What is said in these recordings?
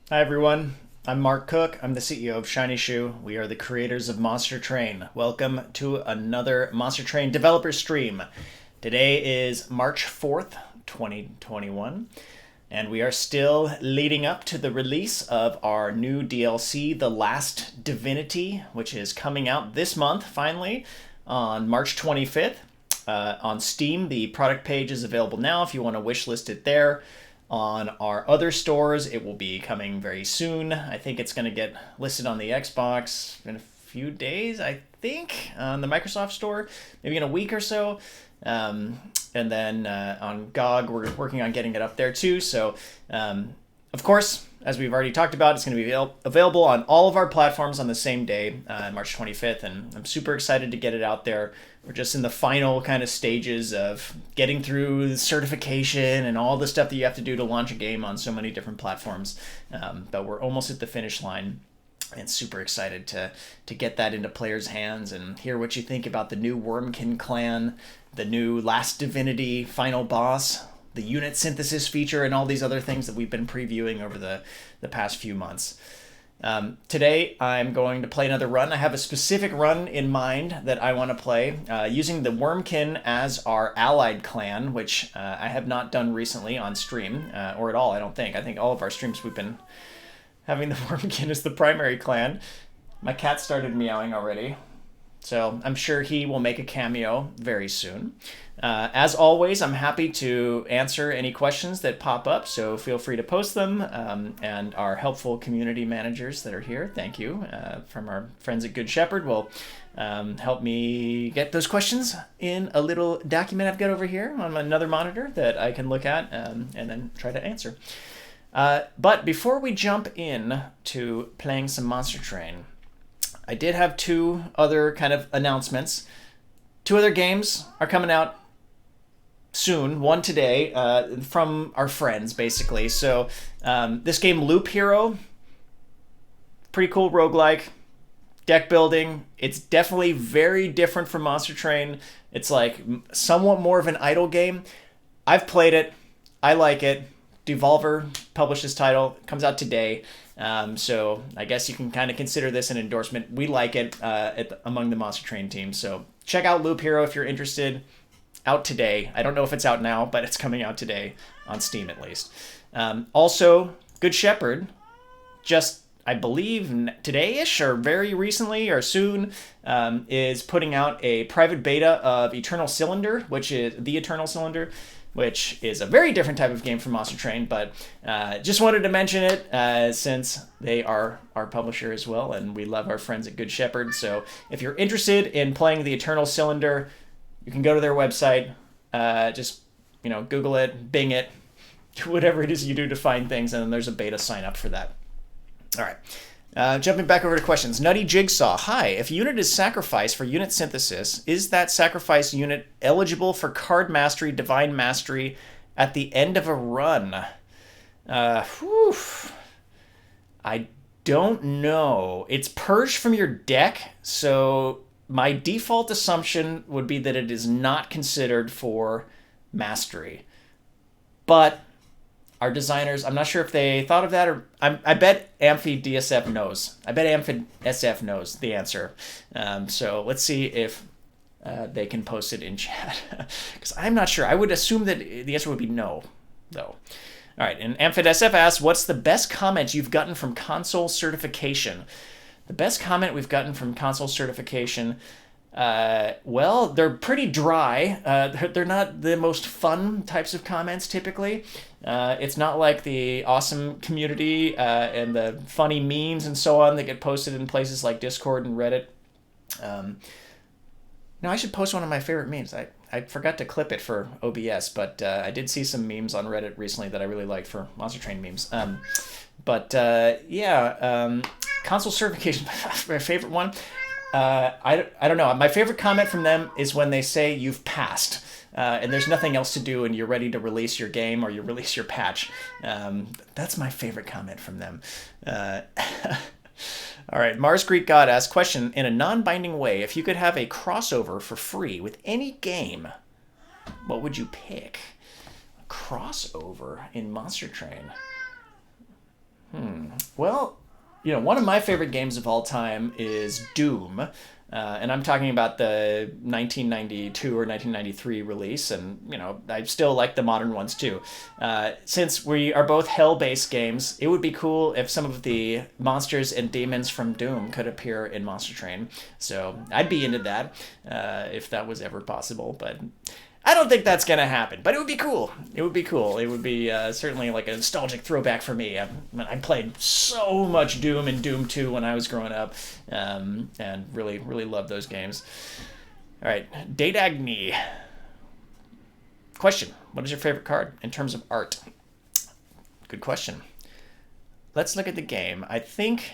Hi everyone, I'm Mark Cook. I'm the CEO of Shiny Shoe. We are the creators of Monster Train. Welcome to another Monster Train developer stream. Today is March 4th, 2021, and we are still leading up to the release of our new DLC, The Last Divinity, which is coming out this month finally on March 25th. On Steam, the product page is available now if you want to wishlist it there. On our other stores, it will be coming very soon. I think it's going to get listed on the Xbox in a few days, I think, on the Microsoft Store, maybe in a week or so. And then on GOG, we're working on getting it up there too. So, of course, as we've already talked about, it's going to be available on all of our platforms on the same day, March 25th, and I'm super excited to get it out there. We're just in the final kind of stages of getting through the certification and all the stuff that you have to do to launch a game on so many different platforms, but we're almost at the finish line. And super excited to get that into players' hands and hear what you think about the new Wormkin clan, the new Last Divinity final boss, the unit synthesis feature, and all these other things that we've been previewing over the past few months. Today, I'm going to play another run. I have a specific run in mind that I want to play, using the Wormkin as our allied clan, which I have not done recently on stream, or at all, I don't think. I think all of our streams we've been having the Wormkin as the primary clan. My cat started meowing already, so I'm sure he will make a cameo very soon. As always, I'm happy to answer any questions that pop up, so feel free to post them. And our helpful community managers that are here, thank you, from our friends at Good Shepherd, will help me get those questions in a little document I've got over here on another monitor that I can look at and then try to answer. But before we jump in to playing some Monster Train, I did have two other kind of announcements. Two other games are coming out soon, one today, from our friends, basically. So this game, Loop Hero, pretty cool roguelike, deck building. It's definitely very different from Monster Train. It's like somewhat more of an idle game. I've played it. I like it. Devolver published this title. It comes out today. So I guess you can kind of consider this an endorsement. We like it among the Monster Train team. So check out Loop Hero if you're interested. Out today. I don't know if it's out now, but it's coming out today on Steam at least. Also, Good Shepherd, just I believe today-ish or very recently or soon, is putting out a private beta of Eternal Cylinder, which is the Eternal Cylinder, which is a very different type of game from Monster Train, but just wanted to mention it since they are our publisher as well, and we love our friends at Good Shepherd. So if you're interested in playing the Eternal Cylinder, you can go to their website, just Google it, Bing it, whatever it is you do to find things, and then there's a beta sign up for that. All right. Jumping back over to questions. Nutty Jigsaw. Hi. If a unit is sacrificed for unit synthesis, is that sacrificed unit eligible for card mastery, divine mastery at the end of a run? I don't know. It's purged from your deck, so my default assumption would be that it is not considered for mastery. But our designers, I'm not sure if they thought of that, or I bet Amphi DSF knows. I bet Amphi SF knows the answer. So let's see if they can post it in chat, because I'm not sure. I would assume that the answer would be no, though. All right, and Amphi SF asks, what's the best comment you've gotten from console certification? The best comment we've gotten from console certification, well, they're pretty dry. They're not the most fun types of comments typically. It's not like the awesome community and the funny memes and so on that get posted in places like Discord and Reddit. No, I should post one of my favorite memes. I forgot to clip it for OBS, but I did see some memes on Reddit recently that I really liked for Monster Train memes. Console certification, my favorite one. I don't know. My favorite comment from them is when they say you've passed, and there's nothing else to do and you're ready to release your game or you release your patch. That's my favorite comment from them. All right, Mars Greek God asks, question, in a non-binding way, if you could have a crossover for free with any game, what would you pick? A crossover in Monster Train? Well, one of my favorite games of all time is Doom. And I'm talking about the 1992 or 1993 release, and I still like the modern ones too. Since we are both hell-based games, it would be cool if some of the monsters and demons from Doom could appear in Monster Train. So I'd be into that if that was ever possible, but I don't think that's going to happen, but it would be cool. It would be cool. It would be certainly like a nostalgic throwback for me. I played so much Doom and Doom 2 when I was growing up, and really, really loved those games. All right, Datagni. Question: what is your favorite card in terms of art? Good question. Let's look at the game. I think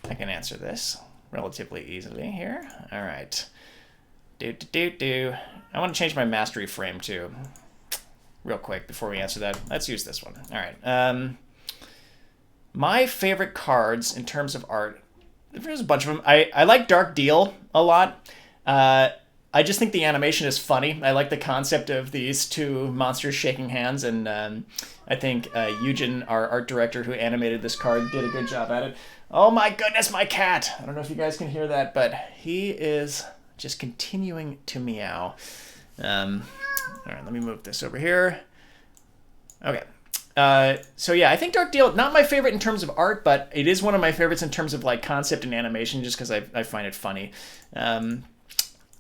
I can answer this relatively easily here. All right. I want to change my mastery frame too. Real quick before we answer that. Let's use this one. All right. My favorite cards in terms of art, there's a bunch of them. I like Dark Deal a lot. I just think the animation is funny. I like the concept of these two monsters shaking hands, and I think Eugen, our art director who animated this card, did a good job at it. Oh my goodness, my cat! I don't know if you guys can hear that, but he is just continuing to meow. All right, let me move this over here. Okay. So yeah, I think Dark Deal, not my favorite in terms of art, but it is one of my favorites in terms of like concept and animation, just because I find it funny. Let's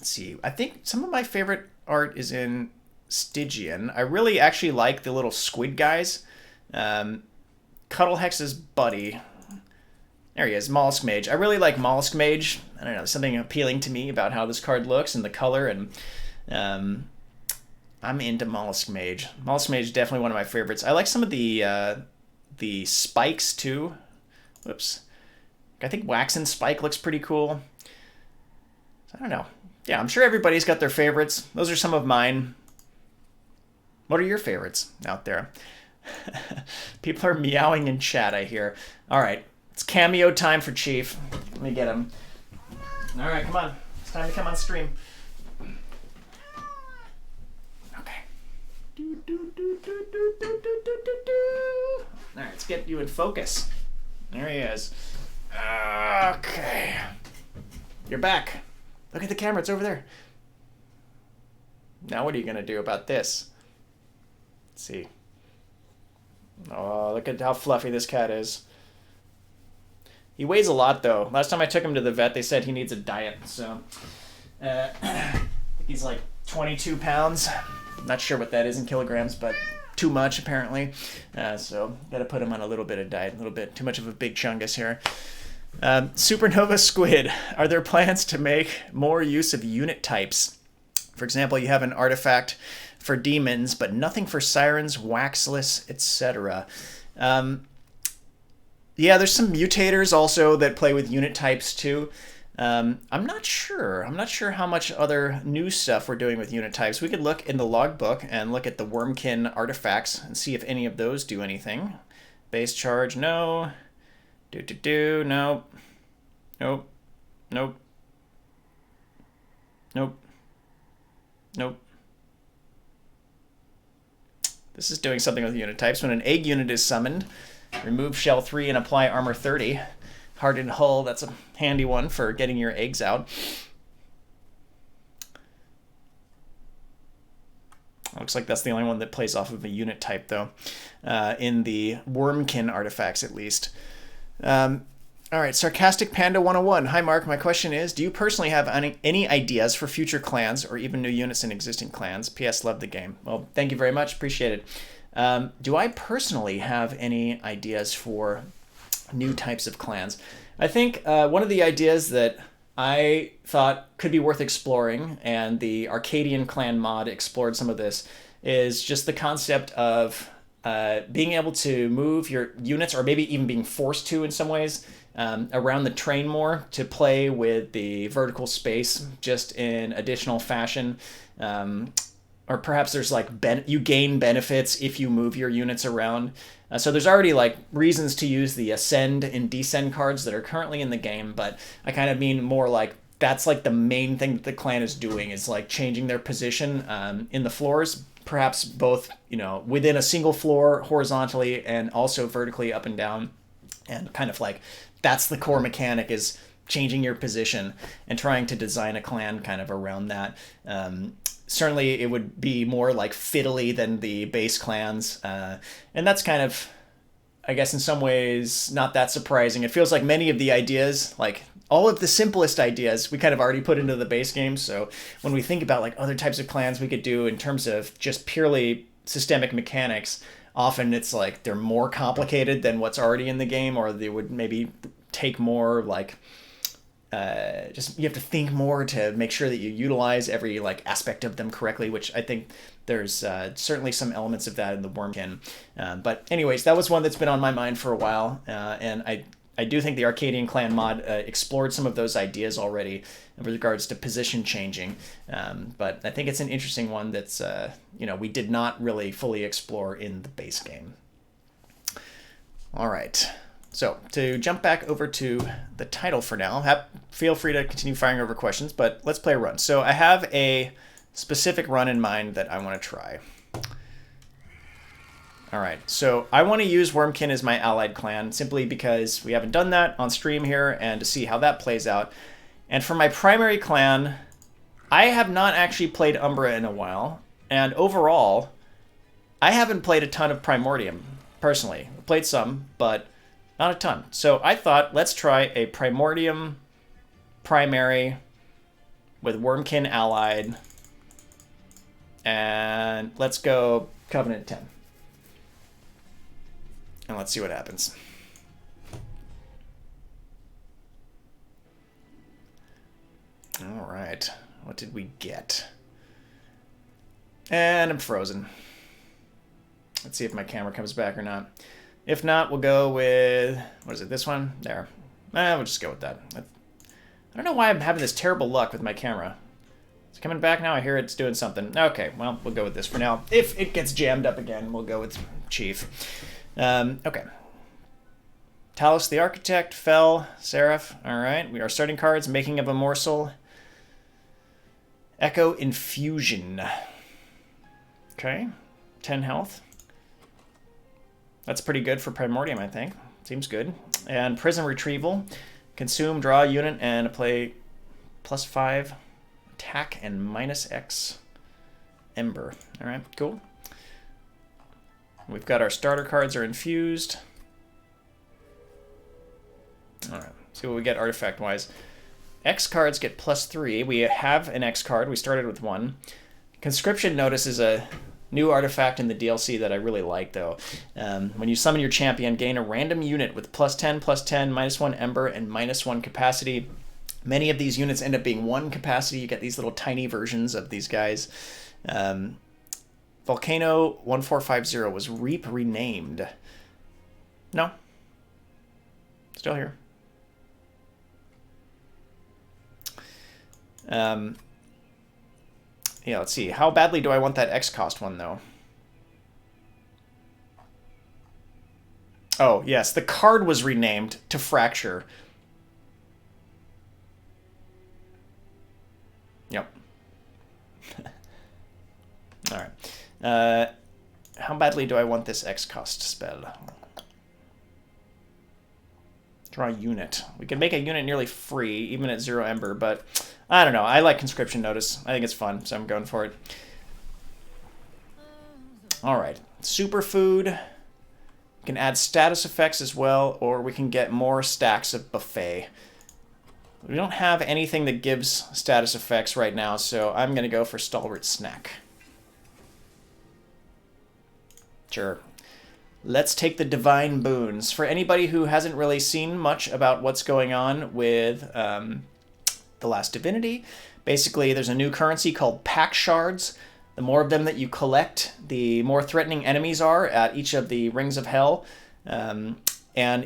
see. I think some of my favorite art is in Stygian. I really actually like the little squid guys. Cuddlehex's buddy. There he is, Mollusk Mage. I really like Mollusk Mage. I don't know, there's something appealing to me about how this card looks and the color, and I'm into Mollusk Mage. Mollusk Mage is definitely one of my favorites. I like some of the spikes too. Whoops. I think Waxen Spike looks pretty cool. I don't know. Yeah, I'm sure everybody's got their favorites. Those are some of mine. What are your favorites out there? People are meowing in chat, I hear. All right. It's cameo time for Chief. Let me get him. All right, come on. It's time to come on stream. Okay. All right, let's get you in focus. There he is. Okay. You're back. Look at the camera. It's over there. Now what are you going to do about this? Let's see. Oh, look at how fluffy this cat is. He weighs a lot, though. Last time I took him to the vet, they said he needs a diet. So he's like 22 pounds. Not sure what that is in kilograms, but too much, apparently. So got to put him on a little bit of diet. A little bit too much of a big chungus here. Supernova Squid. Are there plans to make more use of unit types? For example, you have an artifact for demons, but nothing for sirens, waxless, etc. Yeah, there's some mutators also that play with unit types too. I'm not sure. I'm not sure how much other new stuff we're doing with unit types. We could look in the logbook and look at the Wormkin artifacts and see if any of those do anything. Base charge, no. Nope. Nope. Nope. Nope. Nope. This is doing something with unit types. When an egg unit is summoned, remove shell 3 and apply armor 30. Hardened hull, that's a handy one for getting your eggs out. Looks like that's the only one that plays off of a unit type, though, in the Wormkin artifacts, at least. All right, Sarcastic Panda 101. Hi, Mark. My question is, do you personally have any ideas for future clans or even new units in existing clans? P.S. Love the game. Well, thank you very much. Appreciate it. Do I personally have any ideas for new types of clans? I think one of the ideas that I thought could be worth exploring, and the Arcadian clan mod explored some of this, is just the concept of being able to move your units, or maybe even being forced to in some ways, around the train more to play with the vertical space just in additional fashion. Or perhaps there's like you gain benefits if you move your units around. So there's already like reasons to use the ascend and descend cards that are currently in the game, but I kind of mean more like that's like the main thing that the clan is doing, is like changing their position in the floors, perhaps both, within a single floor horizontally and also vertically up and down. And kind of like that's the core mechanic, is changing your position and trying to design a clan kind of around that. Certainly it would be more like fiddly than the base clans. And that's kind of, I guess in some ways, not that surprising. It feels like many of the ideas, like all of the simplest ideas, we kind of already put into the base game. So when we think about like other types of clans we could do in terms of just purely systemic mechanics, often it's like they're more complicated than what's already in the game, or they would maybe take more like just you have to think more to make sure that you utilize every like aspect of them correctly, which I think there's certainly some elements of that in the Wormkin. But anyways, that was one that's been on my mind for a while, and I do think the Arcadian Clan mod explored some of those ideas already with regards to position changing. But I think it's an interesting one that's, we did not really fully explore in the base game. All right. So to jump back over to the title for now, feel free to continue firing over questions, but let's play a run. So I have a specific run in mind that I want to try. All right, so I want to use Wormkin as my allied clan simply because we haven't done that on stream here, and to see how that plays out. And for my primary clan, I have not actually played Umbra in a while, and overall, I haven't played a ton of Primordium, personally. I played some, but not a ton. So I thought, let's try a Primordium primary with Wormkin allied, and let's go Covenant 10. And let's see what happens. All right, what did we get? And I'm frozen. Let's see if my camera comes back or not. If not, we'll go with, what is it, this one? There. We'll just go with that. I don't know why I'm having this terrible luck with my camera. It's coming back now. I hear it's doing something. Okay, well, we'll go with this for now. If it gets jammed up again, we'll go with Chief. Okay. Talos the Architect, Fell, Seraph. All right, we are starting cards, Making of a Morsel. Echo Infusion. Okay, 10 health. That's pretty good for Primordium, I think. Seems good. And Prism Retrieval. Consume, draw a unit, and play +5 attack and -X Ember. All right, cool. We've got our starter cards are infused. All right, see what we get artifact-wise. X cards get +3. We have an X card. We started with 1. Conscription Notice is a new artifact in the DLC that I really like, though. When you summon your champion, gain a random unit with +10, +10, -1 Ember, and -1 capacity. Many of these units end up being 1 capacity. You get these little tiny versions of these guys. Volcano 1450 was Reap renamed. No. Still here. Yeah, let's see. How badly do I want that X cost one, though? Oh, yes. The card was renamed to Fracture. Yep. All right. How badly do I want this X cost spell? Draw a unit. We can make a unit nearly free, even at 0 Ember, but I don't know. I like Conscription Notice. I think it's fun, so I'm going for it. All right. Superfood. We can add status effects as well, or we can get more stacks of Buffet. We don't have anything that gives status effects right now, so I'm going to go for Stalwart Snack. Sure. Let's take the Divine Boons. For anybody who hasn't really seen much about what's going on with The Last Divinity, basically there's a new currency called Pack Shards. The more of them that you collect, the more threatening enemies are at each of the Rings of Hell. And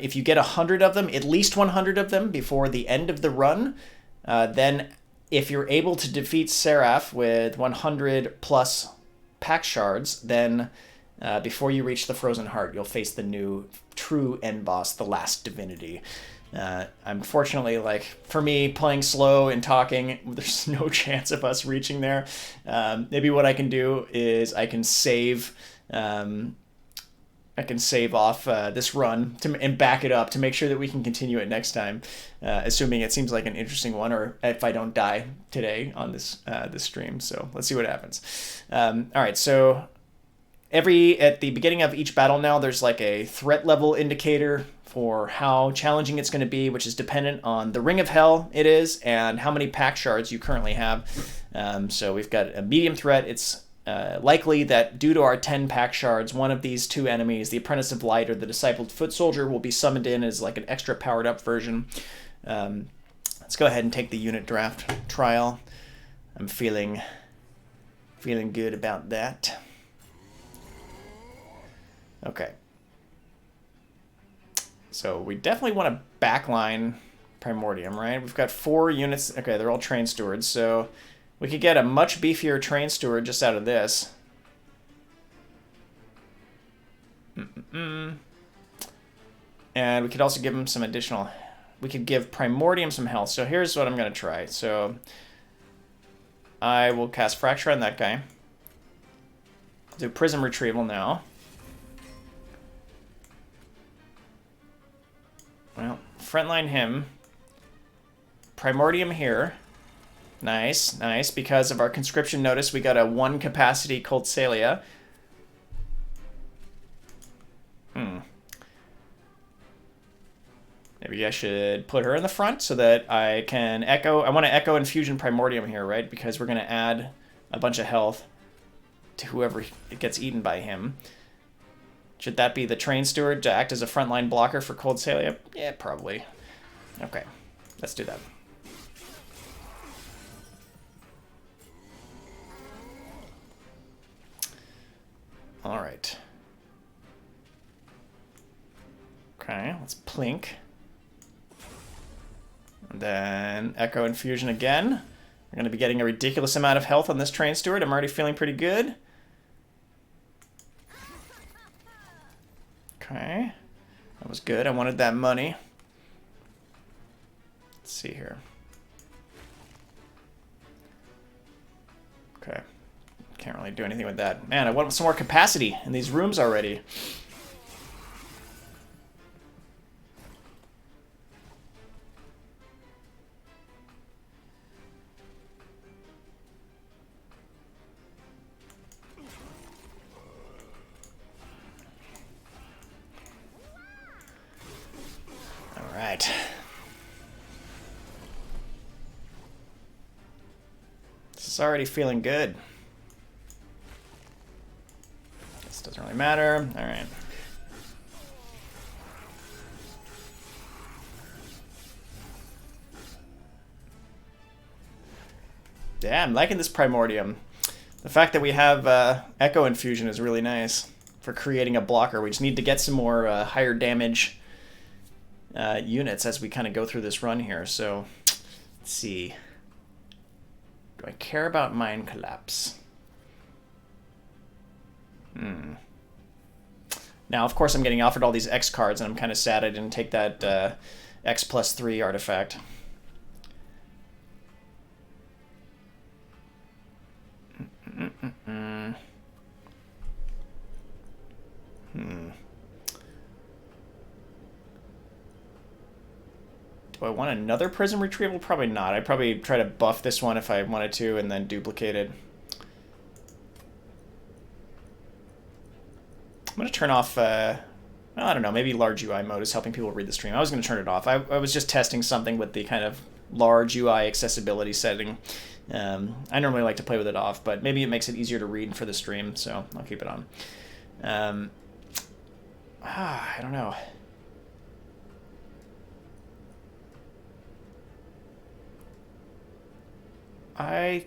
if you get 100 of them, at least 100 of them before the end of the run, then if you're able to defeat Seraph with 100 plus Pack Shards, then before you reach the Frozen Heart, you'll face the new true end boss, the Last Divinity. Unfortunately, like, for me, playing slow and talking, there's no chance of us reaching there. Maybe what I can do is I can save I can save off this run and back it up to make sure that we can continue it next time, assuming it seems like an interesting one, or if I don't die today on this stream. So let's see what happens. All right, so at the beginning of each battle now, there's like a threat level indicator for how challenging it's going to be, which is dependent on the Ring of Hell it is and how many pack shards you currently have. So we've got a medium threat. It's likely that due to our 10 pack shards, one of these two enemies, the Apprentice of Light or the Discipled Foot Soldier, will be summoned in as like an extra powered up version. Let's go ahead and take the unit draft trial. I'm feeling good about that. Okay. So we definitely want to backline Primordium, right? We've got 4 units. Okay, they're all Train Stewards, so we could get a much beefier Train Steward just out of this. And we could also give him some additional... We could give Primordium some health. So here's what I'm going to try. So I will cast Fracture on that guy. Do Prism Retrieval now. Well, frontline him. Primordium here. Nice, nice. Because of our conscription notice, we got a 1 capacity Cult Salia. Maybe I should put her in the front so that I can echo. I want to echo Infusion Primordium here, right? Because we're going to add a bunch of health to whoever gets eaten by him. Should that be the Train Steward to act as a frontline blocker for Cold Salia? Yeah, probably. Okay, let's do that. All right. Okay, let's plink. And then Echo Infusion again. We're going to be getting a ridiculous amount of health on this Train Steward. I'm already feeling pretty good. Okay, that was good. I wanted that money. Let's see here. Okay, can't really do anything with that. Man, I want some more capacity in these rooms already. Right. This is already feeling good. This doesn't really matter. All right. Yeah, I'm liking this Primordium. The fact that we have Echo Infusion is really nice for creating a blocker. We just need to get some more higher damage units as we kind of go through this run here. So let's see. Do I care about Mind Collapse? Now, of course, I'm getting offered all these X cards, and I'm kind of sad I didn't take that X+3 artifact. Do I want another Prism Retrieval? Probably not. I'd probably try to buff this one if I wanted to and then duplicate it. I'm going to turn off, well, I don't know, maybe large UI mode is helping people read the stream. I was going to turn it off. I was just testing something with the kind of large UI accessibility setting. I normally like to play with it off, but maybe it makes it easier to read for the stream, so I'll keep it on. I don't know. I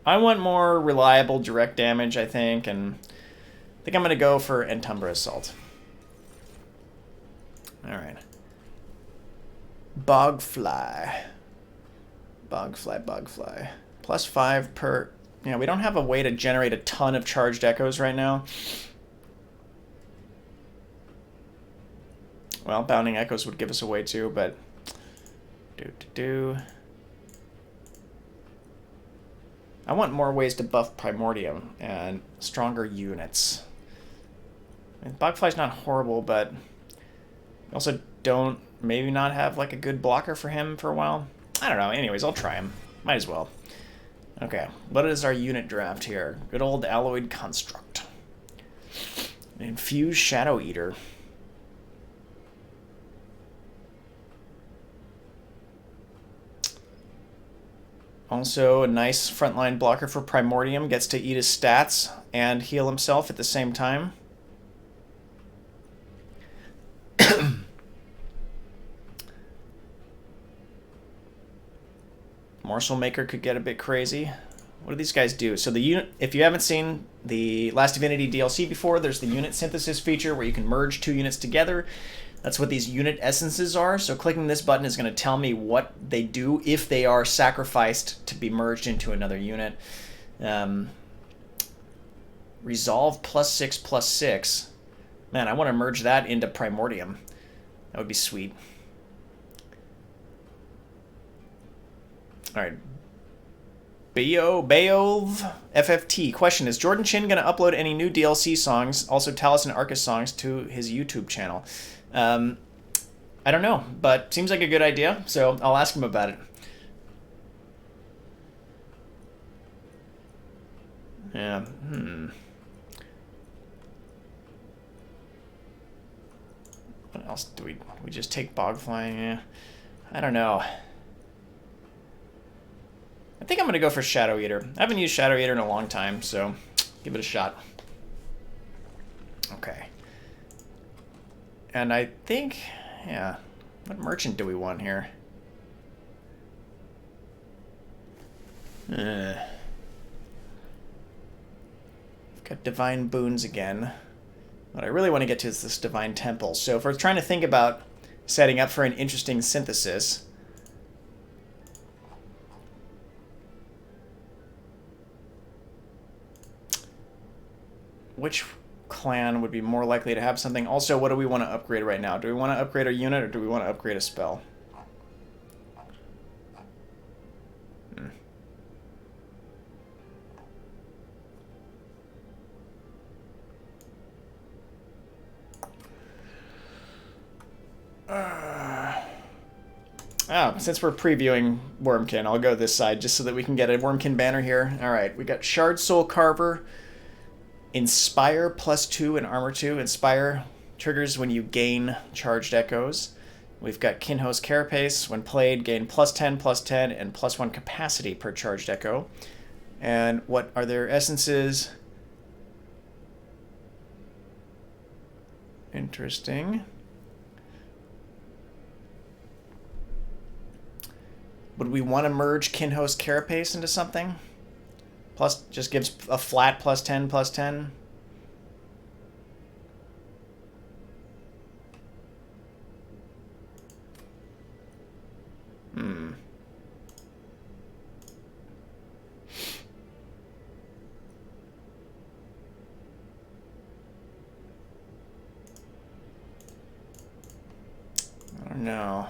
want more reliable direct damage, I think, and I think I'm going to go for Entumbra Assault. Alright. Bogfly. Bogfly. +5 per... You know, we don't have a way to generate a ton of charged echoes right now. Well, Bounding Echoes would give us a way to, but... I want more ways to buff Primordium and stronger units. And Bogfly's not horrible, but also don't maybe not have like a good blocker for him for a while. I don't know. Anyways, I'll try him. Might as well. Okay, what is our unit draft here? Good old Alloyed Construct. Infused Shadow Eater. Also a nice frontline blocker for Primordium. Gets to eat his stats and heal himself at the same time. Morsel Maker could get a bit crazy. What do these guys do? So the unit, if you haven't seen the Last Divinity DLC before, there's the unit synthesis feature where you can merge 2 units together. That's what these unit essences are. So clicking this button is going to tell me what they do if they are sacrificed to be merged into another unit. Resolve +6/+6. Man, I want to merge that into Primordium. That would be sweet. All right. Beov FFT. Question, is Jordan Chin going to upload any new DLC songs, also Talus and Arcus songs, to his YouTube channel? I don't know, but seems like a good idea, so I'll ask him about it. Yeah, What else do we just take Bogfly? Yeah. I don't know. I think I'm going to go for Shadow Eater. I haven't used Shadow Eater in a long time, so give it a shot. Okay. And I think, yeah, what merchant do we want here? We've got Divine Boons again. What I really want to get to is this Divine Temple. So if we're trying to think about setting up for an interesting synthesis, which clan would be more likely to have something? Also, what do we want to upgrade right now? Do we want to upgrade our unit or do we want to upgrade a spell? Since we're previewing Wormkin, I'll go this side just so that we can get a Wormkin banner here. Alright, we got Shard Soul Carver, Inspire +2 and Armor 2. Inspire triggers when you gain charged echoes. We've got Kinho's Carapace. When played, gain +10/+10 and +1 capacity per charged echo. And what are their essences? Interesting. Would we want to merge Kinho's Carapace into something? Plus, just gives a flat +10/+10. I don't know.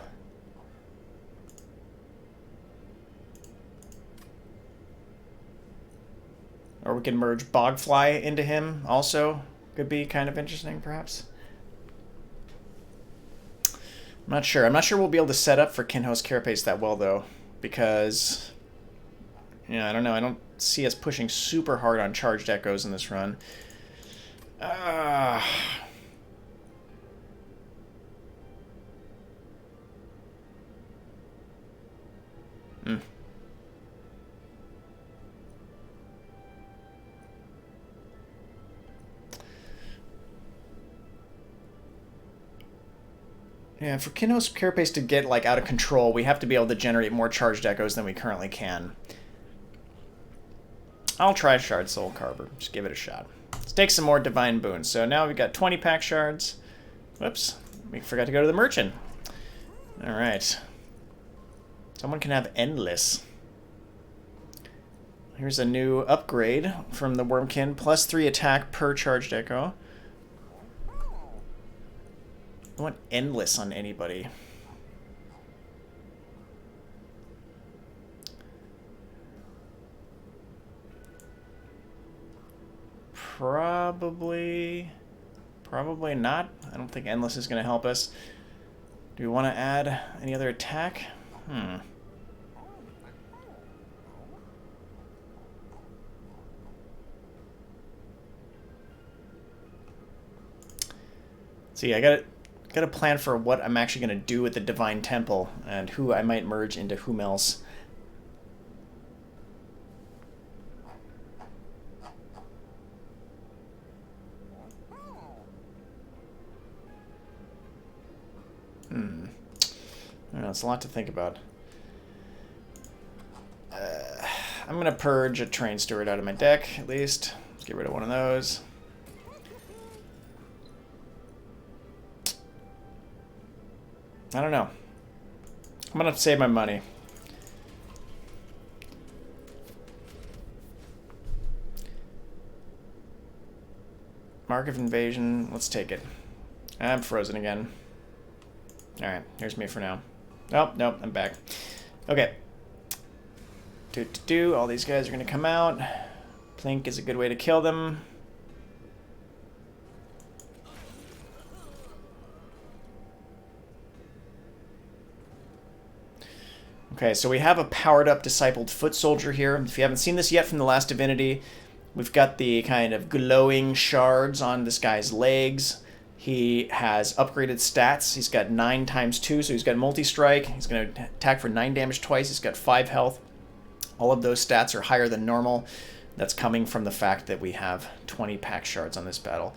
Or we can merge Bogfly into him also. Could be kind of interesting, perhaps. I'm not sure. I'm not sure we'll be able to set up for Kinho's Carapace that well, though. Because, yeah, I don't know. I don't see us pushing super hard on charged echoes in this run. Yeah, for Kinho's Carapace to get like out of control, we have to be able to generate more charged echoes than we currently can. I'll try Shard Soul Carver. Just give it a shot. Let's take some more Divine Boons. So now we've got 20 pack shards. Whoops. We forgot to go to the merchant. Alright. Someone can have Endless. Here's a new upgrade from the Wormkin. +3 attack per charged echo. I want Endless on anybody. Probably Probably not. I don't think Endless is going to help us. Do we want to add any other attack? See, I got a plan for what I'm actually going to do with the Divine Temple and who I might merge into whom else. I don't know, it's a lot to think about. I'm going to purge a Train Steward out of my deck, at least. Let's get rid of one of those. I don't know. I'm going to save my money. Mark of Invasion. Let's take it. I'm frozen again. Alright, here's me for now. Oh, nope, I'm back. Okay. All these guys are going to come out. Plink is a good way to kill them. Okay, so we have a powered-up Discipled Foot Soldier here. If you haven't seen this yet from the last Divinity, we've got the kind of glowing shards on this guy's legs. He has upgraded stats. He's got 9 times 2, so he's got multi-strike. He's going to attack for 9 damage twice. He's got 5 health. All of those stats are higher than normal. That's coming from the fact that we have 20 pack shards on this battle.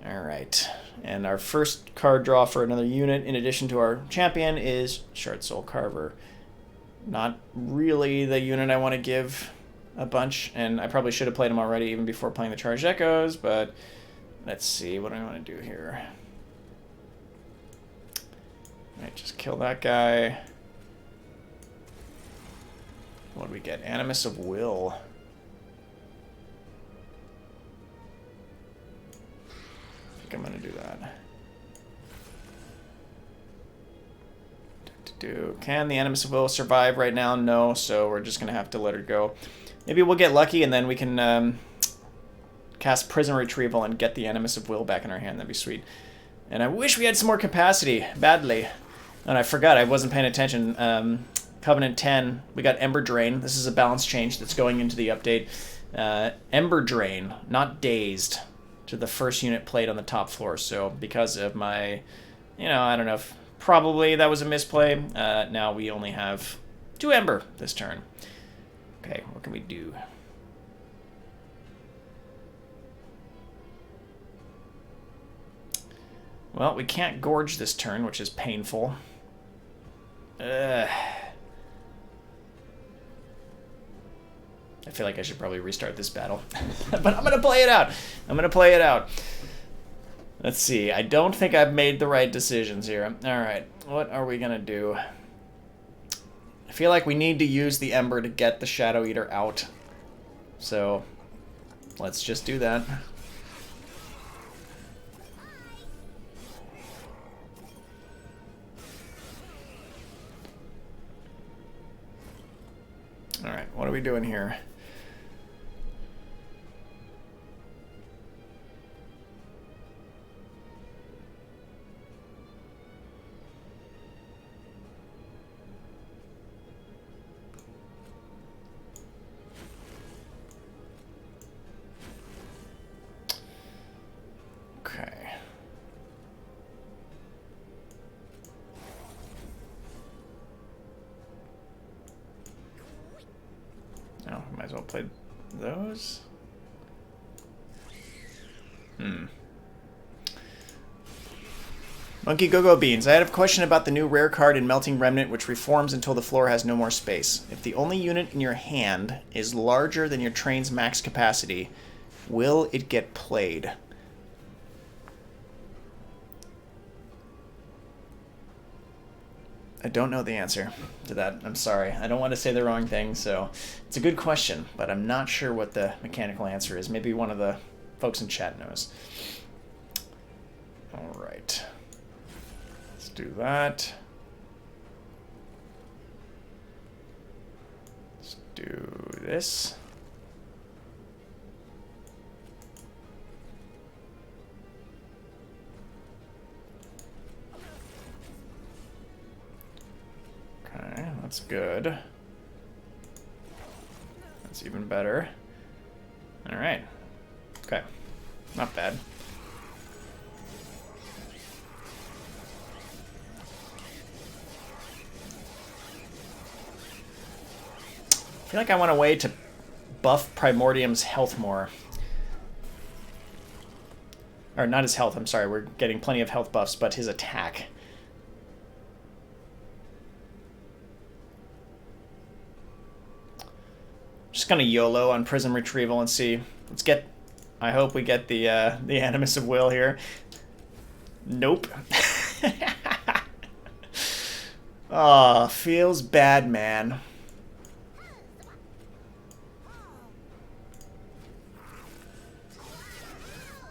Alright, and our first card draw for another unit, in addition to our champion, is Shard Soul Carver. Not really the unit I want to give a bunch, and I probably should have played him already even before playing the Charged Echoes, but let's see, what do I want to do here? Alright, just kill that guy. What do we get? Animus of Will. I think I'm going to do that. Can the Animus of Will survive right now? No, so we're just going to have to let her go. Maybe we'll get lucky and then we can cast Prison Retrieval and get the Animus of Will back in our hand. That'd be sweet. And I wish we had some more capacity, badly. And I forgot, I wasn't paying attention. Covenant 10, we got Ember Drain. This is a balance change that's going into the update. Ember Drain, not Dazed, to the first unit played on the top floor. So because of my, I don't know if probably that was a misplay. Now we only have 2 Ember this turn. Okay, what can we do? Well, we can't Gorge this turn, which is painful. I feel like I should probably restart this battle. But I'm going to play it out. I'm going to play it out. Let's see. I don't think I've made the right decisions here. Alright. What are we going to do? I feel like we need to use the Ember to get the Shadow Eater out. So, let's just do that. Alright, what are we doing here? Okay. Oh, might as well play those. Monkey Go-Go Beans. I had a question about the new rare card in Melting Remnant, which reforms until the floor has no more space. If the only unit in your hand is larger than your train's max capacity, will it get played? I don't know the answer to that. I'm sorry. I don't want to say the wrong thing, so it's a good question, but I'm not sure what the mechanical answer is. Maybe one of the folks in chat knows. All right. Let's do that. Let's do this. That's good. That's even better. Alright. Okay. Not bad. I feel like I want a way to buff Primordium's health more. Or not his health, I'm sorry. We're getting plenty of health buffs, but his attack. Just gonna YOLO on Prism Retrieval and see. Let's get... I hope we get the Animus of Will here. Nope. Oh, feels bad, man.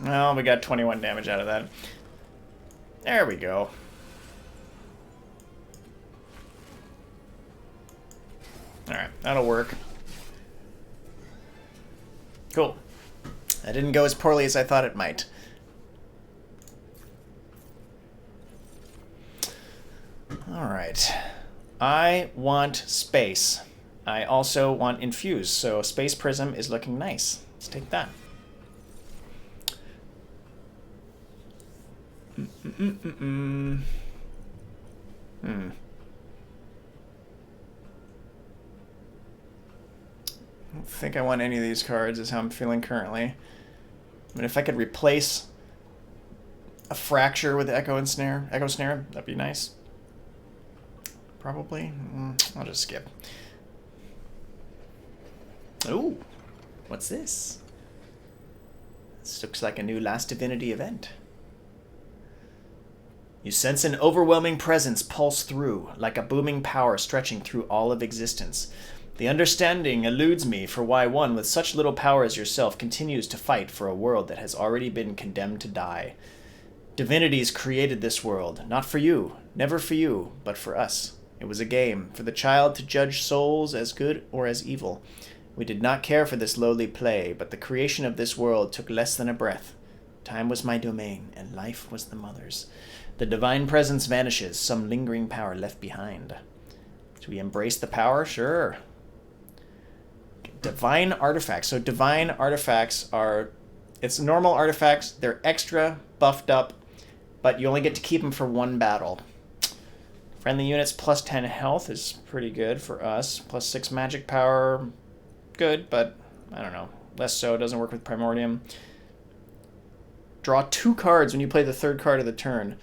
Well, we got 21 damage out of that. There we go. Alright, that'll work. Cool. That didn't go as poorly as I thought it might. Alright. I want space. I also want infuse, so Space Prism is looking nice. Let's take that. Hmm. I don't think I want any of these cards, is how I'm feeling currently. I mean, if I could replace a Fracture with Echo Snare, that'd be nice. Probably. I'll just skip. Ooh, what's this? This looks like a new Last Divinity event. You sense an overwhelming presence pulse through, like a booming power stretching through all of existence. The understanding eludes me for why one with such little power as yourself continues to fight for a world that has already been condemned to die. Divinities created this world, not for you, never for you, but for us. It was a game, for the child to judge souls as good or as evil. We did not care for this lowly play, but the creation of this world took less than a breath. Time was my domain, and life was the mother's. The divine presence vanishes, some lingering power left behind. Do we embrace the power? Sure. Divine artifacts. So divine artifacts are... It's normal artifacts. They're extra buffed up, but you only get to keep them for one battle. Friendly units plus 10 health is pretty good for us. Plus 6 magic power, good, but I don't know. Less so, it doesn't work with Primordium. Draw 2 cards when you play the 3rd card of the turn.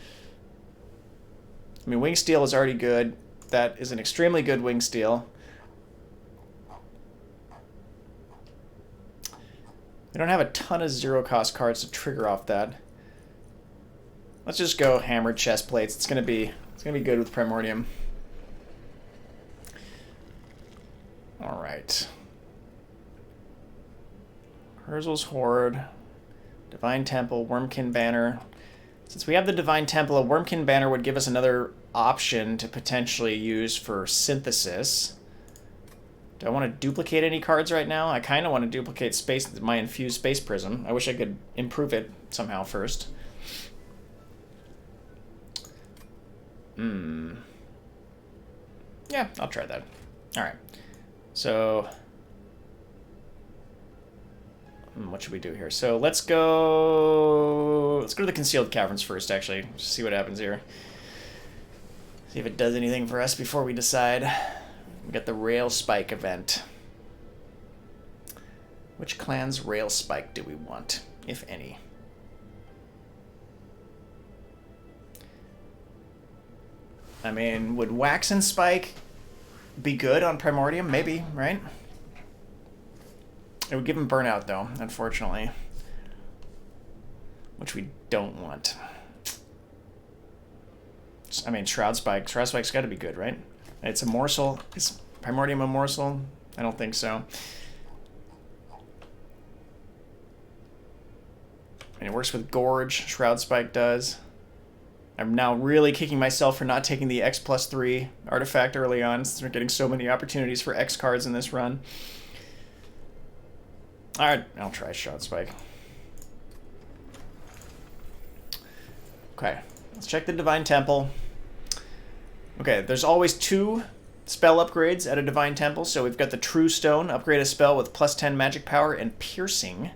I mean, Wing Steel is already good. That is an extremely good Wing Steel. We don't have a ton of 0-cost cards to trigger off that. Let's just go Hammered Chest Plates. It's gonna be good with Primordium. All right. Herzl's Horde, Divine Temple, Wormkin Banner. Since we have the Divine Temple, a Wormkin Banner would give us another option to potentially use for Synthesis. Do I want to duplicate any cards right now? I kind of want to duplicate my Infused Space Prism. I wish I could improve it somehow first. Yeah, I'll try that. All right. So, what should we do here? So let's go to the Concealed Caverns first, actually. Just see what happens here. See if it does anything for us before we decide. We got the Rail Spike event. Which clan's Rail Spike do we want, if any? I mean, would Wax and Spike be good on Primordium? Maybe, right? It would give him Burnout, though, unfortunately. Which we don't want. I mean, Shroud Spike. Shroud Spike's got to be good, right? It's a morsel. Is Primordium a morsel? I don't think so. And it works with Gorge. Shroud Spike does. I'm now really kicking myself for not taking the X+3 artifact early on, since we're getting so many opportunities for X cards in this run. Alright, I'll try Shroud Spike. Okay, let's check the Divine Temple. Okay, there's always 2 spell upgrades at a Divine Temple. So we've got the True Stone, upgrade a spell with +10 magic power and piercing,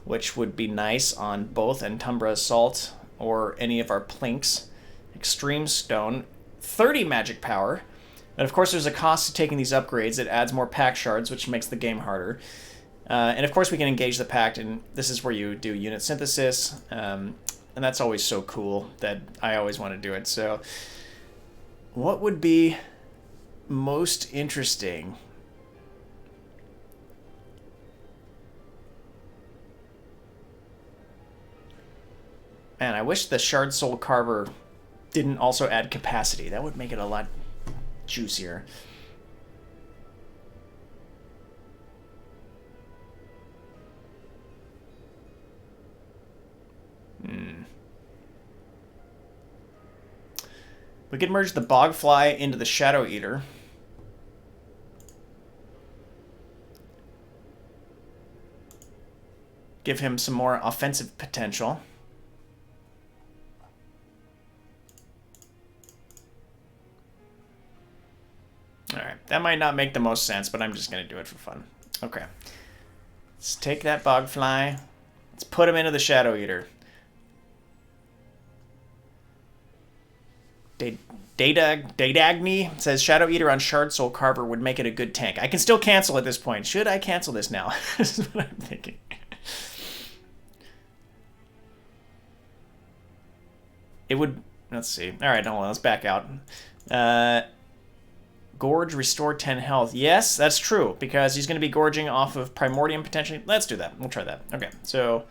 which would be nice on both Entumbra Assault or any of our Plinks. Extreme Stone, 30 magic power. And of course there's a cost to taking these upgrades. It adds more pack shards, which makes the game harder. And of course we can engage the pact, and this is where you do unit synthesis. And that's always so cool that I always want to do it. So what would be most interesting? Man, I wish the Shard Soul Carver didn't also add capacity. That would make it a lot juicier. We could merge the Bogfly into the Shadow Eater. Give him some more offensive potential. Alright, that might not make the most sense, but I'm just going to do it for fun. Okay. Let's take that Bogfly. Let's put him into the Shadow Eater. Dadagni says Shadow Eater on Shard Soul Carver would make it a good tank. I can still cancel at this point. Should I cancel this now? This is what I'm thinking. It would... Let's see. Alright, hold on. Let's back out. Gorge, restore 10 health. Yes, that's true, because he's going to be gorging off of Primordium potentially. Let's do that. We'll try that. Okay, so...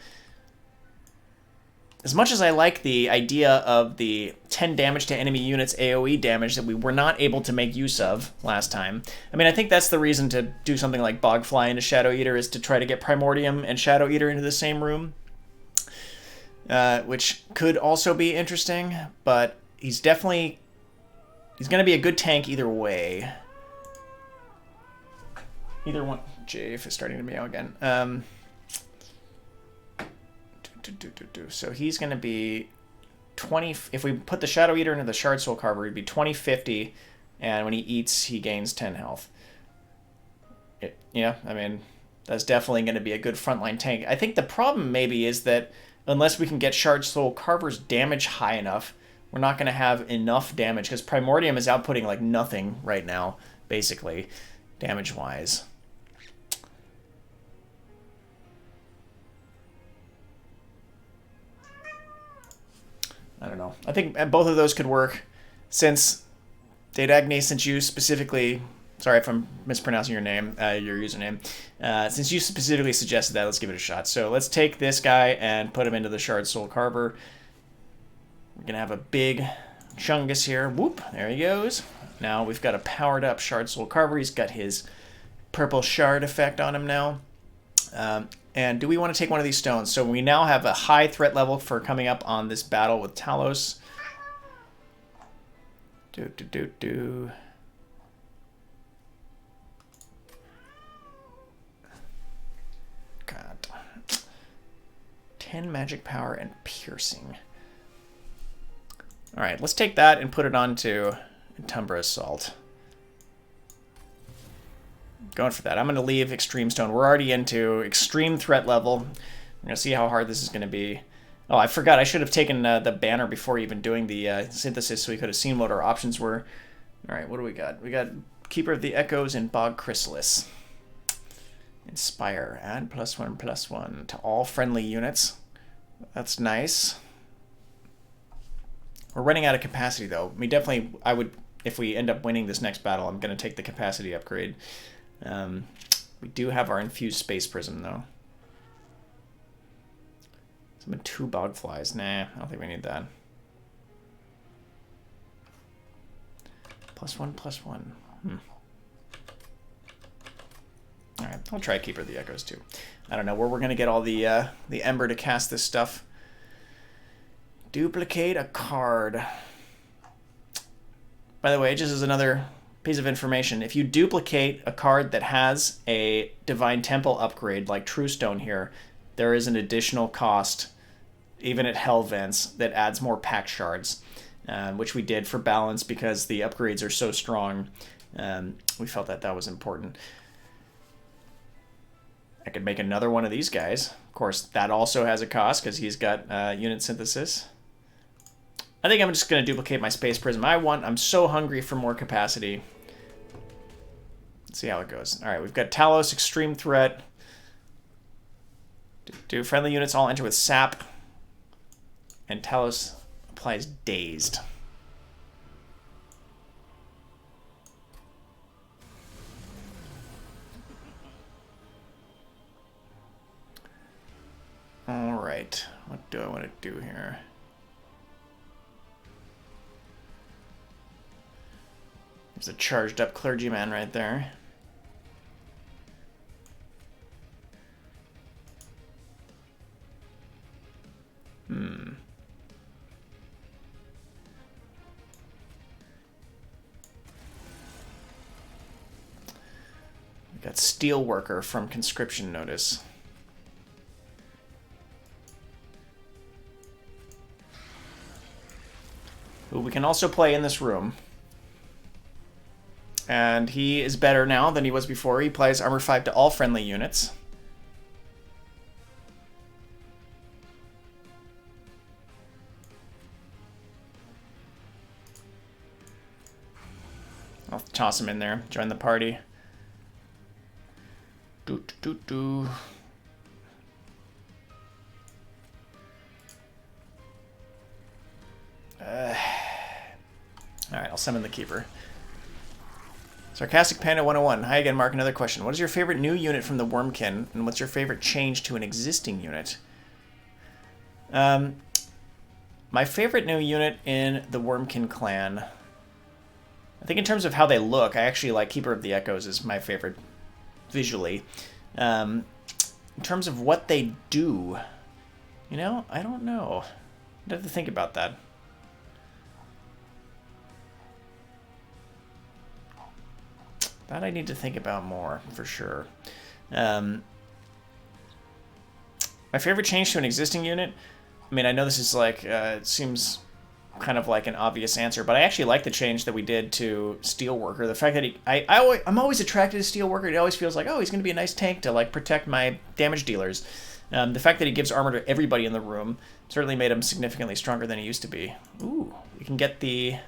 As much as I like the idea of the 10 damage to enemy units AoE damage that we were not able to make use of last time, I mean, I think that's the reason to do something like Bogfly into Shadow Eater, is to try to get Primordium and Shadow Eater into the same room, which could also be interesting, but he's definitely... He's going to be a good tank either way. Either one... Jafe is starting to meow again. So he's going to be 20... If we put the Shadow Eater into the Shard Soul Carver, he'd be 20-50, and when he eats, he gains 10 health. Yeah, I mean, that's definitely going to be a good frontline tank. I think the problem maybe is that unless we can get Shard Soul Carver's damage high enough, we're not going to have enough damage, because Primordium is outputting like nothing right now, basically, damage-wise. I don't know. I think both of those could work, since Dadagni, since you specifically... Sorry if I'm mispronouncing your name, your username. Since you specifically suggested that, let's give it a shot. So let's take this guy and put him into the Shard Soul Carver. We're going to have a big Chungus here. Whoop, there he goes. Now we've got a powered up Shard Soul Carver. He's got his purple shard effect on him now. And do we want to take one of these stones? So we now have a high threat level for coming up on this battle with Talos. God. 10 magic power and piercing. Alright, let's take that and put it onto Entumbra Assault. Going for that. I'm going to leave Extreme Stone. We're already into extreme threat level. We're going to see how hard this is going to be. Oh, I forgot. I should have taken the banner before even doing the synthesis, so we could have seen what our options were. Alright, what do we got? We got Keeper of the Echoes and Bog Chrysalis. Inspire. Add +1/+1 to all friendly units. That's nice. We're running out of capacity, though. I mean, definitely, I would, if we end up winning this next battle, I'm going to take the capacity upgrade. We do have our infused space prism, though. Some 2 Bogflies. Nah, I don't think we need that. +1/+1. Alright, I'll try Keeper of the Echoes, too. I don't know where we're going to get all the Ember to cast this stuff. Duplicate a card. By the way, just as another piece of information, if you duplicate a card that has a Divine Temple upgrade, like True Stone here, there is an additional cost, even at Hell Vents, that adds more pack shards. which we did for balance because the upgrades are so strong. We felt that that was important. I could make another one of these guys. Of course, that also has a cost because he's got unit synthesis. I think I'm just going to duplicate my space prism. I'm so hungry for more capacity. Let's see how it goes. All right, we've got Talos, extreme threat. Do friendly units all enter with sap? And Talos applies dazed. All right, what do I want to do here? There's a charged up clergyman right there. We've got Steelworker from Conscription Notice. Who we can also play in this room. And he is better now than he was before. He applies Armor 5 to all friendly units. I'll toss him in there. Join the party. Alright, I'll summon the Keeper. Sarcastic Panda 101. Hi again, Mark. Another question. What is your favorite new unit from the Wormkin, and what's your favorite change to an existing unit? My favorite new unit in the Wormkin clan, I think in terms of how they look, I actually like Keeper of the Echoes is my favorite visually. In terms of what they do, you know, I don't know. I'd have to think about that. That I need to think about more, for sure. My favorite change to an existing unit, I mean, I know this is like, it seems kind of like an obvious answer, but I actually like the change that we did to Steelworker. The fact that I'm always attracted to Steelworker. It always feels like, oh, he's going to be a nice tank to like protect my damage dealers. The fact that he gives armor to everybody in the room certainly made him significantly stronger than he used to be. Ooh, we can get the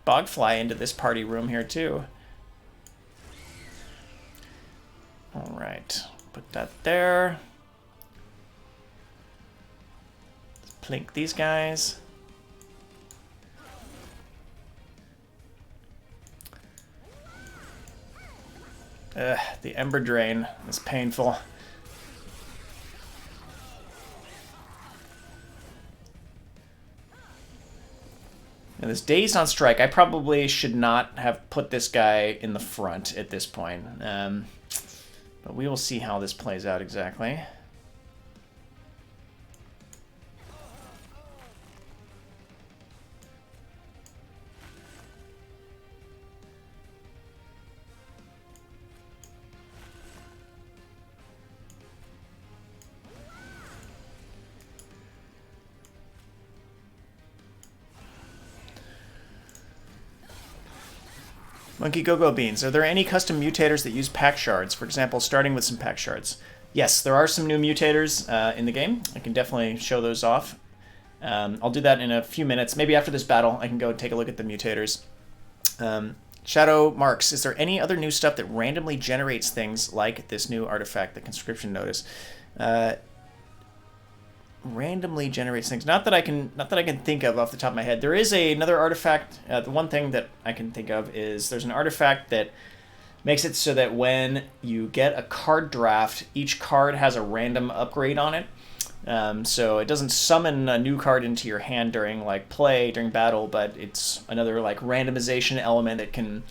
Bogfly into this party room here too. All right, put that there. Let's plink these guys. The Ember Drain is painful. And this Dazed on Strike, I probably should not have put this guy in the front at this point. But we will see how this plays out exactly. Monkey Go-Go Beans. Are there any custom mutators that use pack shards? For example, starting with some pack shards. Yes, there are some new mutators in the game. I can definitely show those off. I'll do that in a few minutes. Maybe after this battle, I can go take a look at the mutators. Shadow Marks. Is there any other new stuff that randomly generates things like this new artifact, the Conscription Notice? Randomly generates things. Not that I can think of off the top of my head. There is another artifact. The one thing that I can think of is there's an artifact that makes it so that when you get a card draft, each card has a random upgrade on it. So it doesn't summon a new card into your hand during like play, during battle, but it's another like randomization element that can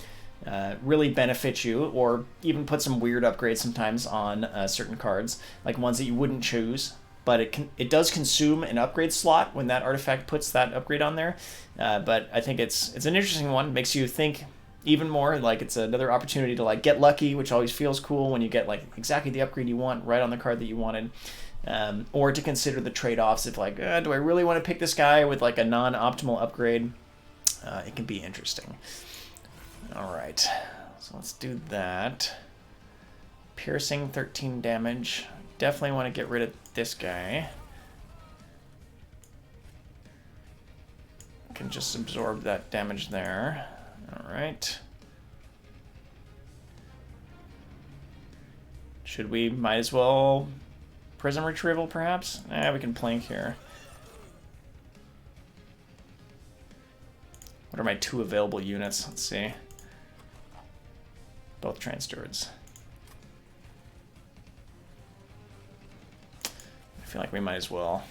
really benefit you, or even put some weird upgrades sometimes on certain cards, like ones that you wouldn't choose. But it does consume an upgrade slot when that artifact puts that upgrade on there. But I think it's an interesting one. It makes you think even more. Like it's another opportunity to like get lucky, which always feels cool when you get like exactly the upgrade you want right on the card that you wanted. or to consider the trade-offs if like, do I really want to pick this guy with like a non-optimal upgrade? It can be interesting. All right, so let's do that. Piercing, 13 damage. Definitely want to get rid of this guy. Can just absorb that damage there. All right. Should we? Might as well Prism Retrieval, perhaps? We can plank here. What are my 2 available units? Let's see. Both Trance Stewards. I feel like we might as well.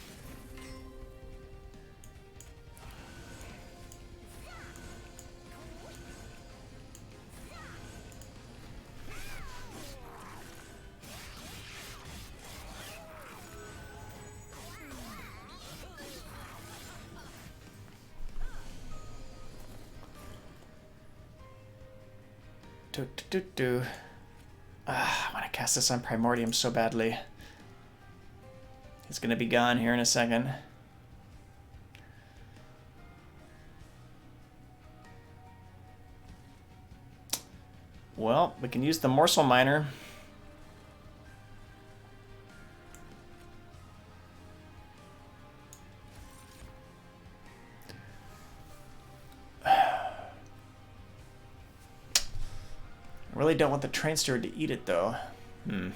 I want to cast this on Primordium so badly. He's going to be gone here in a second. Well, we can use the Morsel Miner. I really don't want the Train Steward to eat it, though. I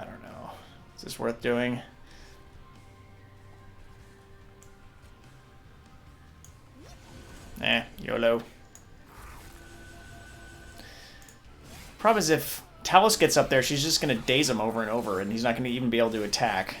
don't know. Is this worth doing? YOLO. Problem is if Talos gets up there, she's just going to daze him over and over, and he's not going to even be able to attack.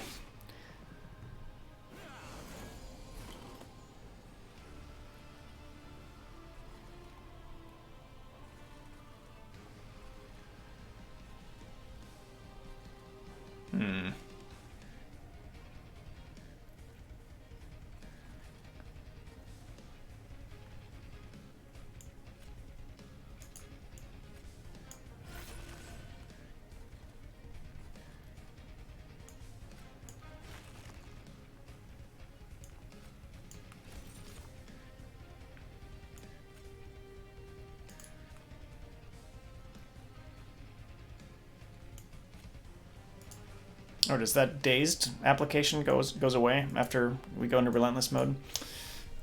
Or does that dazed application goes away after we go into relentless mode?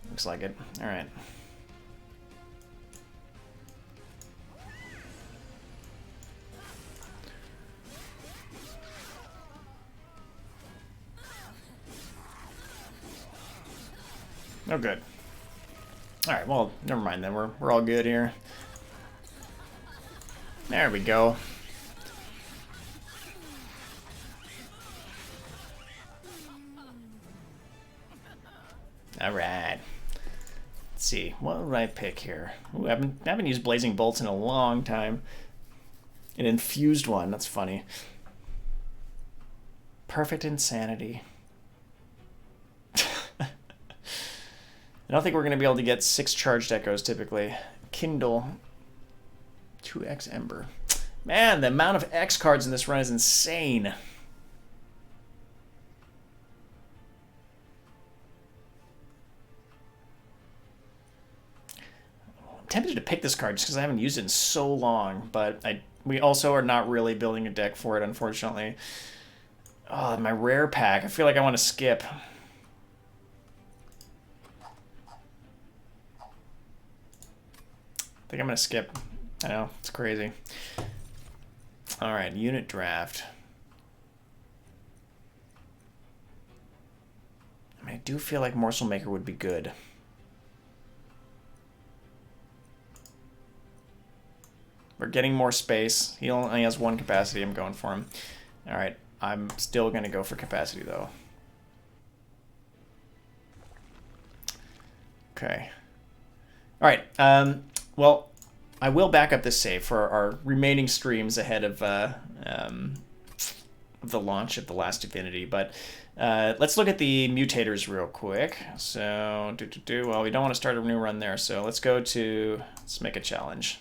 Looks like it. All right. Oh, good. All right. Well, never mind then. We're all good here. There we go. Alright. Let's see. What would I pick here? Ooh, I haven't used Blazing Bolts in a long time. An infused one. That's funny. Perfect Insanity. I don't think we're going to be able to get 6 charged echoes typically. Kindle. 2x Ember. Man, the amount of X cards in this run is insane. Tempted to pick this card just because I haven't used it in so long, but we also are not really building a deck for it, unfortunately. Oh, my rare pack. I feel like I want to skip. I think I'm going to skip. I know, it's crazy. Alright, unit draft. I mean, I do feel like Morsel Maker would be good. We're getting more space. He only has 1 capacity. I'm going for him. All right. I'm still going to go for capacity, though. Okay. All right. Well, I will back up this save for our remaining streams ahead of the launch of The Last Divinity. But Let's look at the mutators real quick. So, well, we don't want to start a new run there, so let's make a challenge.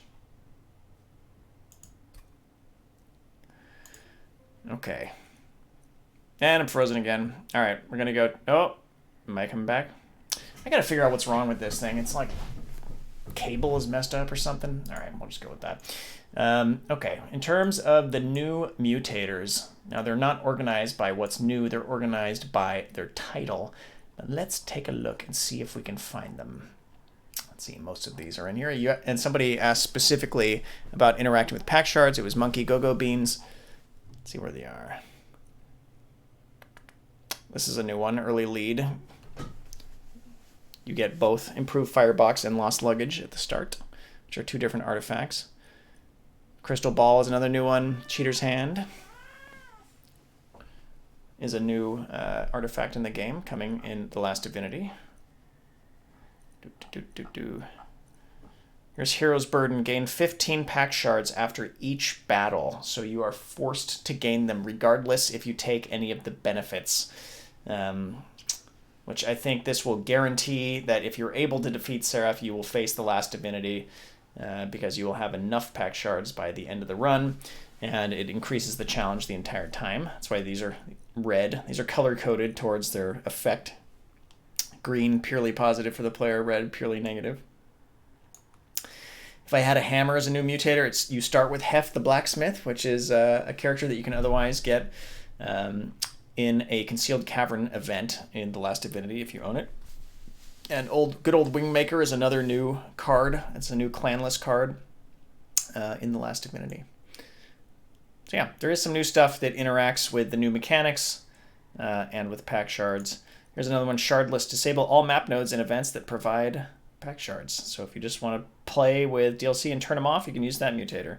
Okay. And I'm frozen again. All right, we're going to go, oh, am I coming back? I got to figure out what's wrong with this thing. It's like cable is messed up or something. All right, we'll just go with that. Okay, in terms of the new mutators, now they're not organized by what's new, they're organized by their title. But let's take a look and see if we can find them. Let's see, most of these are in here. And somebody asked specifically about interacting with pack shards. It was Monkey Go-Go Beans. Let's see where they are. This is a new one, early lead. You get both improved firebox and lost luggage at the start, which are two different artifacts. Crystal Ball is another new one. Cheater's Hand is a new artifact in the game, coming in The Last Divinity. Here's Hero's Burden. Gain 15 pack shards after each battle, so you are forced to gain them regardless if you take any of the benefits. Which I think this will guarantee that if you're able to defeat Seraph, you will face The Last Divinity. Because you will have enough pack shards by the end of the run, and it increases the challenge the entire time. That's why these are red. These are color-coded towards their effect. Green, purely positive for the player. Red, purely negative. If I had a hammer as a new mutator, you start with Hef the Blacksmith, which is a character that you can otherwise get in a Concealed Cavern event in The Last Divinity if you own it. And good old Wingmaker is another new card. It's a new clanless card in The Last Divinity. So yeah, there is some new stuff that interacts with the new mechanics and with pack shards. Here's another one, Shardless. Disable all map nodes and events that provide pack shards. So if you just want to play with DLC and turn them off, you can use that mutator.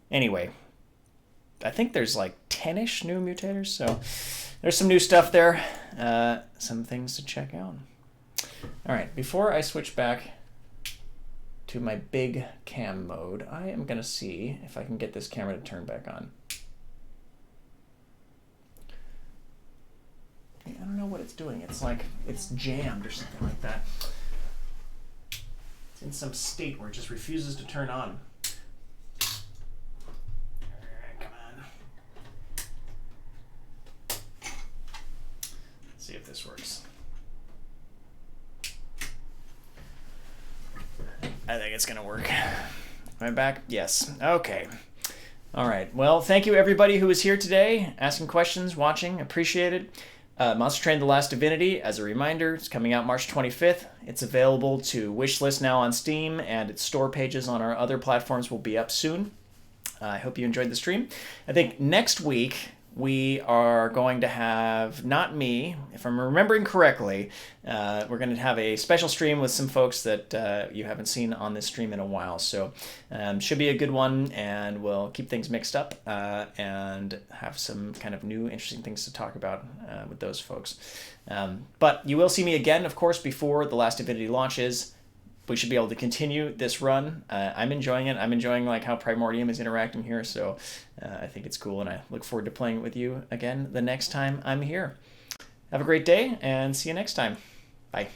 Anyway, I think there's like 10-ish new mutators, so there's some new stuff there, some things to check out. All right, before I switch back to my big cam mode, I am going to see if I can get this camera to turn back on. I don't know what it's doing. It's like it's jammed or something like that. It's in some state where it just refuses to turn on. See if this works. I think it's gonna work. Am I back? Yes. Okay. All right. Well, thank you everybody who was here today, asking questions, watching. Appreciate it. Monster Train: The Last Divinity, as a reminder, it's coming out March 25th. It's available to wishlist now on Steam, and its store pages on our other platforms will be up soon. I hope you enjoyed the stream. I think next week we are going to have, not me, if I'm remembering correctly, we're going to have a special stream with some folks that you haven't seen on this stream in a while. So should be a good one, and we'll keep things mixed up and have some kind of new interesting things to talk about with those folks. But you will see me again, of course, before The Last Divinity launches. We should be able to continue this run. I'm enjoying it. I'm enjoying like how Primordium is interacting here, so I think it's cool, and I look forward to playing it with you again the next time I'm here. Have a great day, and see you next time. Bye.